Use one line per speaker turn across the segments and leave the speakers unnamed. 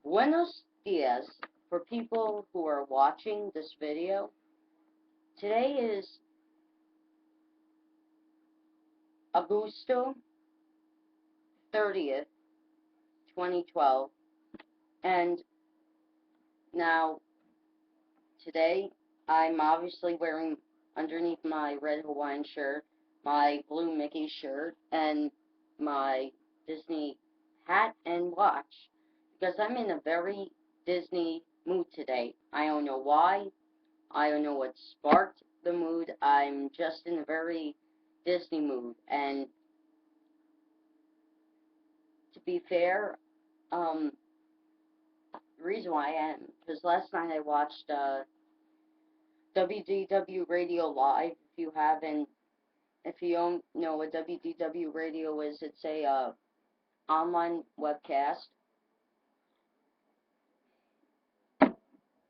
Buenos dias for people who are watching this video. Today is Agosto 30th, 2012, and now today I'm obviously wearing underneath my red Hawaiian shirt, my blue Mickey shirt, and my Disney hat and watch because I'm in a very Disney mood today. I don't know why. I don't know what sparked the mood. I'm just in a very Disney mood. And to be fair, the reason why I am, because last night I watched WDW Radio Live. If you don't know what WDW Radio is, it's a online webcast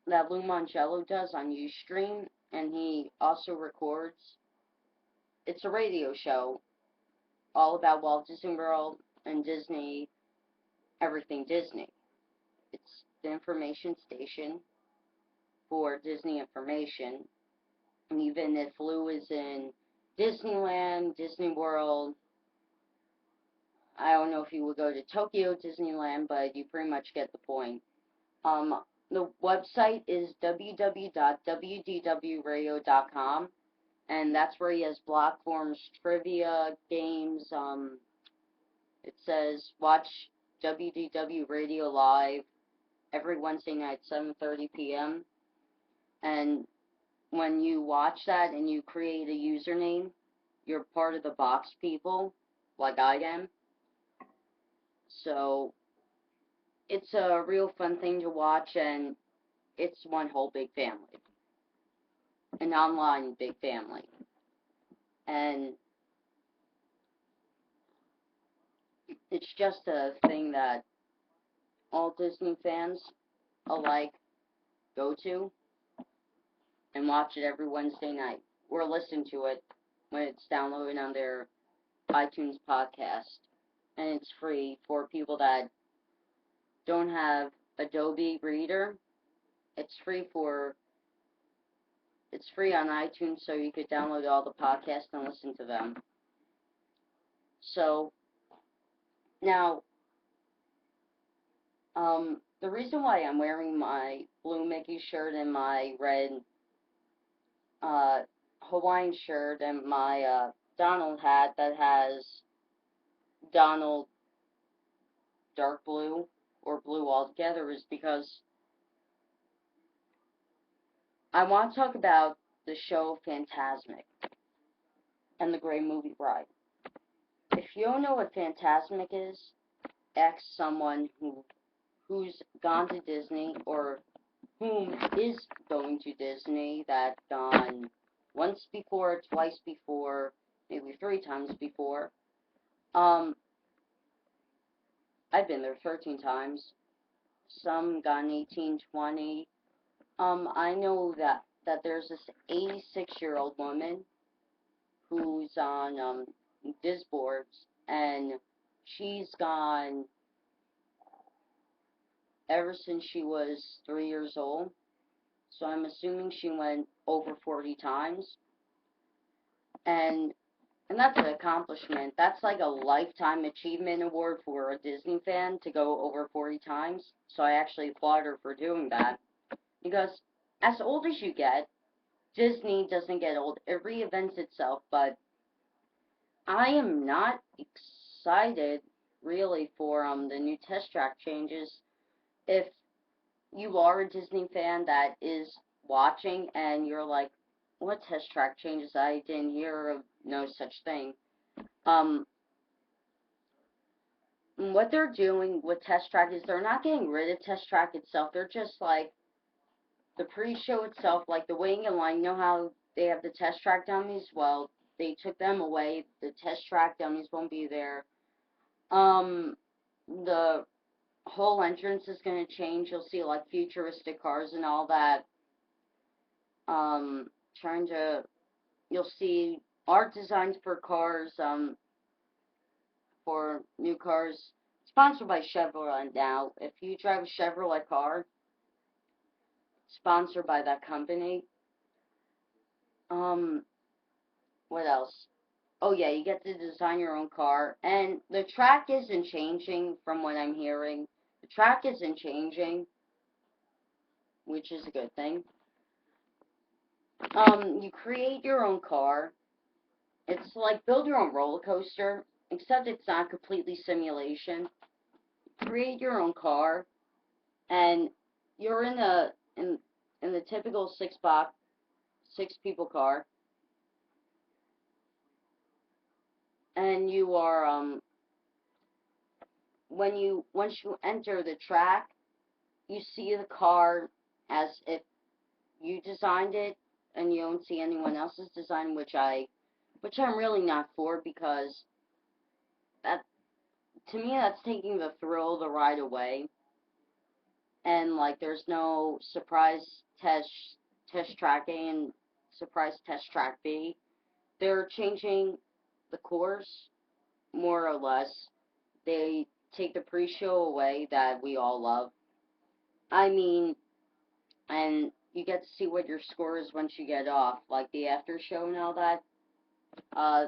that Lou Mongello does on Ustream, and he also records. It's a radio show all about Walt Disney World and Disney, everything Disney. It's the information station for Disney information. And even if Lou is in Disneyland, Disney World, I don't know if you would go to Tokyo Disneyland, but you pretty much get the point. The website is www.wdwradio.com, and that's where he has block forms, trivia, games. It says watch WDW Radio Live every Wednesday night, 7:30 p.m. And when you watch that and you create a username, you're part of the box people, like I am. So it's a real fun thing to watch, and it's one whole big family, an online big family. And it's just a thing that all Disney fans alike go to and watch it every Wednesday night, or listen to it when it's downloaded on their iTunes podcast. And it's free for people that don't have Adobe Reader. It's free on iTunes, so you could download all the podcasts and listen to them. So now, the reason why I'm wearing my blue Mickey shirt and my red Hawaiian shirt and my Donald hat that has Donald dark blue or blue altogether is because I want to talk about the show Fantasmic and the Gray Movie Ride. If you don't know what Fantasmic is, ask someone who's gone to Disney or whom is going to Disney that's gone once before, twice before, maybe 3 times before. I've been there 13 times. Some gone 18, 20. I know that there's this 86-year-old woman who's on Disboards, and she's gone ever since she was 3 years old. So I'm assuming she went over 40 times. And that's an accomplishment. That's like a lifetime achievement award for a Disney fan to go over 40 times. So I actually applaud her for doing that. Because as old as you get, Disney doesn't get old. It reinvents itself. But I am not excited really for the new test track changes. If you are a Disney fan that is watching and you're like, what test track changes? I didn't hear of no such thing. What they're doing with test track is they're not getting rid of test track itself. They're just like the pre-show itself, like the waiting in line. You know how they have the test track dummies? Well, they took them away. The test track dummies won't be there. The whole entrance is going to change. You'll see like futuristic cars and all that. Trying to, you'll see art designs for cars, for new cars. It's Sponsored by Chevrolet now. If you drive a Chevrolet car, sponsored by that company. Um, what else? Oh yeah, you get to design your own car, and the track isn't changing from what I'm hearing. The track isn't changing, which is a good thing. You create your own car. It's like build your own roller coaster, except it's not completely simulation. Create your own car, and you're in the typical six people car, and you are once you enter the track, you see the car as if you designed it, and you don't see anyone else's design, which I'm really not for, because that to me that's taking the thrill of the ride away. And like there's no test track A and surprise test track B. They're changing the course more or less. They take the pre-show away that we all love. I mean, and you get to see what your score is once you get off, like the after show and all that. Uh,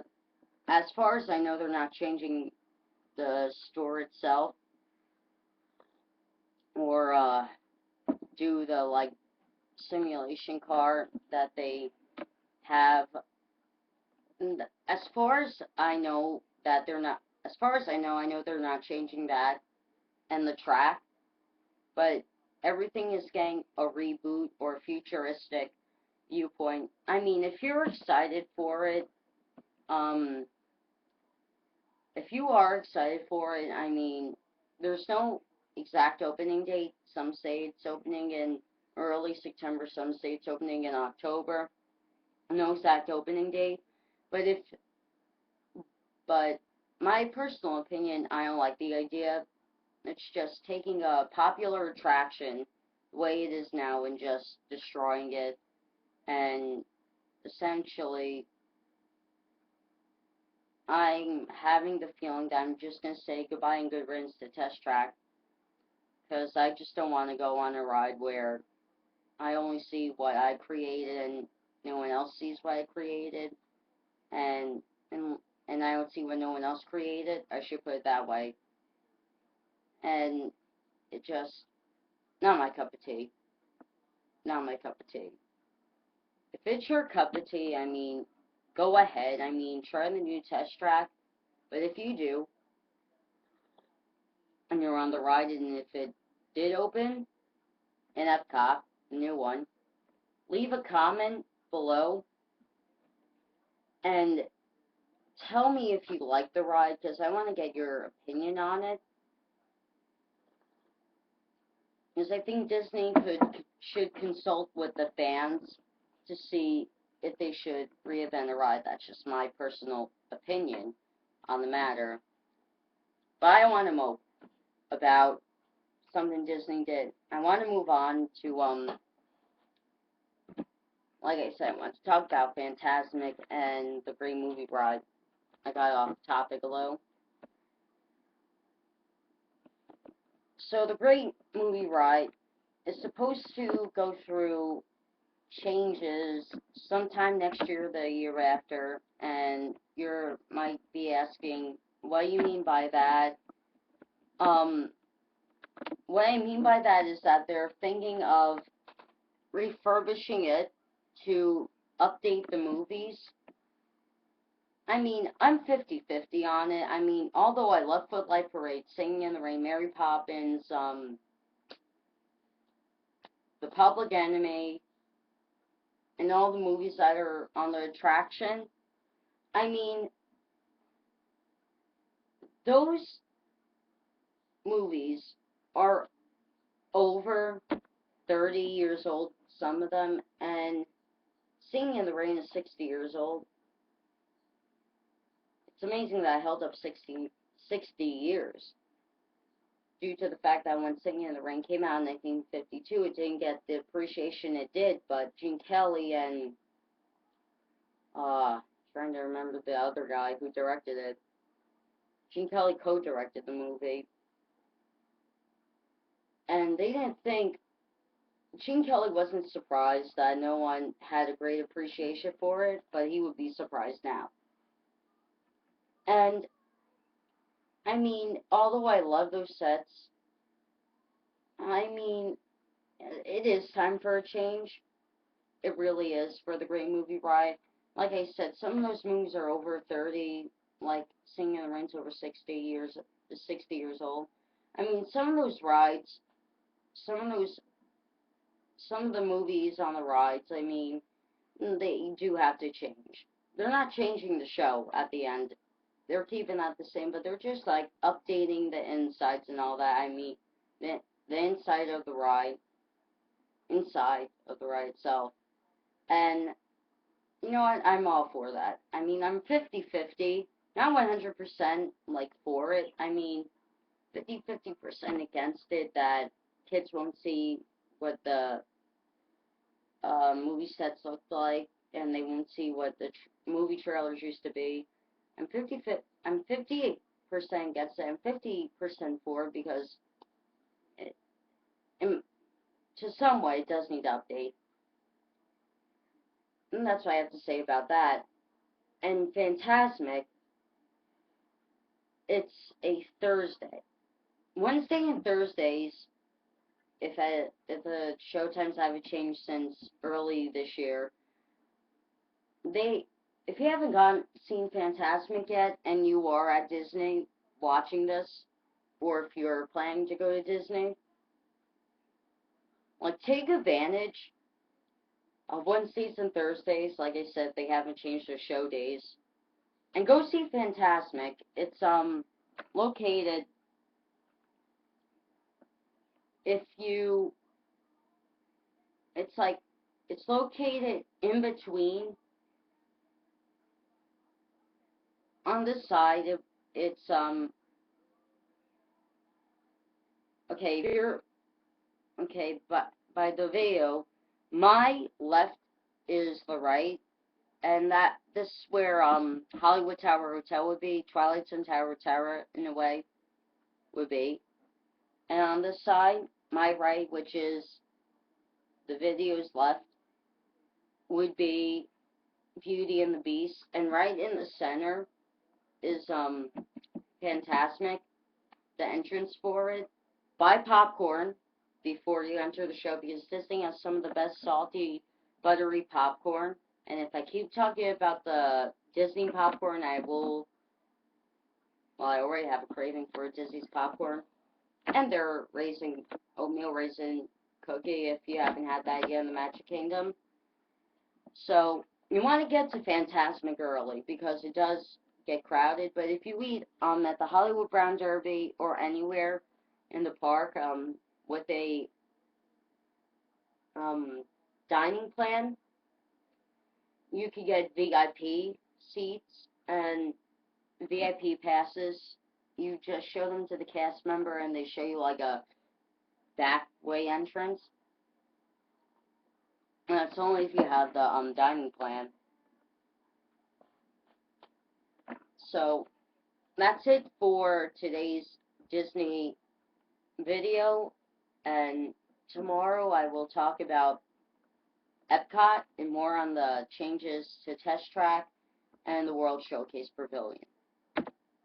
as far as I know, they're not changing the store itself, or do the like simulation car that they have. As far as I know, that they're not. As far as I know they're not changing that and the track, but everything is getting a reboot or futuristic viewpoint. I mean, if you're excited for it, um, if you are excited for it, I mean, there's no exact opening date. Some say it's opening in early September, some say it's opening in October. No exact opening date. But if, but my personal opinion, I don't like the idea. It's just taking a popular attraction the way it is now and just destroying it, and essentially I'm having the feeling that I'm just going to say goodbye and good riddance to Test Track, because I just don't want to go on a ride where I only see what I created and no one else sees what I created, and and and I don't see what no one else created. I should put it that way. And it just not my cup of tea. Not my cup of tea. If it's your cup of tea, I mean, go ahead. I mean, try the new Test Track. But if you do, and you're on the ride, and if it did open in Epcot, the new one, leave a comment below and tell me if you like the ride, because I want to get your opinion on it. Because I think Disney should consult with the fans to see if they should reinvent a ride. That's just my personal opinion on the matter. But I don't want to mope about something Disney did. I want to move on to like I said, I want to talk about Fantasmic and the Great Movie Ride. I got off topic a little. So the Great Movie Ride is supposed to go through changes sometime next year, the year after, and you might be asking, what do you mean by that? Um, what I mean by that is that they're thinking of refurbishing it to update the movies. I mean, I'm 50-50 on it. I mean, although I love Footlight Parade, Singing in the Rain, Mary Poppins, The Public Enemy, and all the movies that are on the attraction, I mean, those movies are over 30 years old, some of them, and Singing in the Rain is 60 years old. It's amazing that I held up 60 years, due to the fact that when Singing in the Rain came out in 1952, it didn't get the appreciation it did, but Gene Kelly and, trying to remember the other guy who directed it. Gene Kelly co-directed the movie, and they didn't think, Gene Kelly wasn't surprised that no one had a great appreciation for it, but he would be surprised now. And, I mean, although I love those sets, I mean, it is time for a change. It really is for the Great Movie Ride. Like I said, some of those movies are over 30, like Singing in the Rain's over 60 years old. I mean, some of those rides, some of those, some of the movies on the rides, I mean, they do have to change. They're not changing the show at the end. They're keeping that the same, but they're just like updating the insides and all that. I mean, the inside of the ride itself. And you know what? I'm all for that. I mean, I'm 50-50, not 100% like for it. I mean, 50% against it, that kids won't see what the movie sets looked like, and they won't see what the movie trailers used to be. I'm 58% against it. I'm 50% for it because it, to some way it does need to update. And that's what I have to say about that. And Fantasmic, it's a Thursday. Wednesday and Thursdays, if the show times haven't changed since early this year, they if you haven't seen Fantasmic yet and you are at Disney watching this, or if you're planning to go to Disney, like take advantage of Wednesdays and Thursdays. Like I said, they haven't changed their show days, and go see Fantasmic. It's located if you it's like it's located in between on this side. It's okay, if you're okay, but by the video, my left is the right, and that this is where Hollywood Tower Hotel would be, Twilight Zone Tower of Terror in a way would be, and on this side, my right, which is the video's left, would be Beauty and the Beast, and right in the center is Fantasmic, the entrance for it. Buy popcorn before you enter the show because Disney has some of the best salty, buttery popcorn. And if I keep talking about the Disney popcorn, I already have a craving for Disney's popcorn. And their oatmeal raisin cookie if you haven't had that yet in the Magic Kingdom. So you want to get to Fantasmic early because it does get crowded. But if you eat at the Hollywood Brown Derby or anywhere in the park with a dining plan, you could get VIP seats and VIP passes. You just show them to the cast member and they show you like a back way entrance. And that's only if you have the dining plan. So that's it for today's Disney video, and tomorrow I will talk about Epcot and more on the changes to Test Track and the World Showcase Pavilion.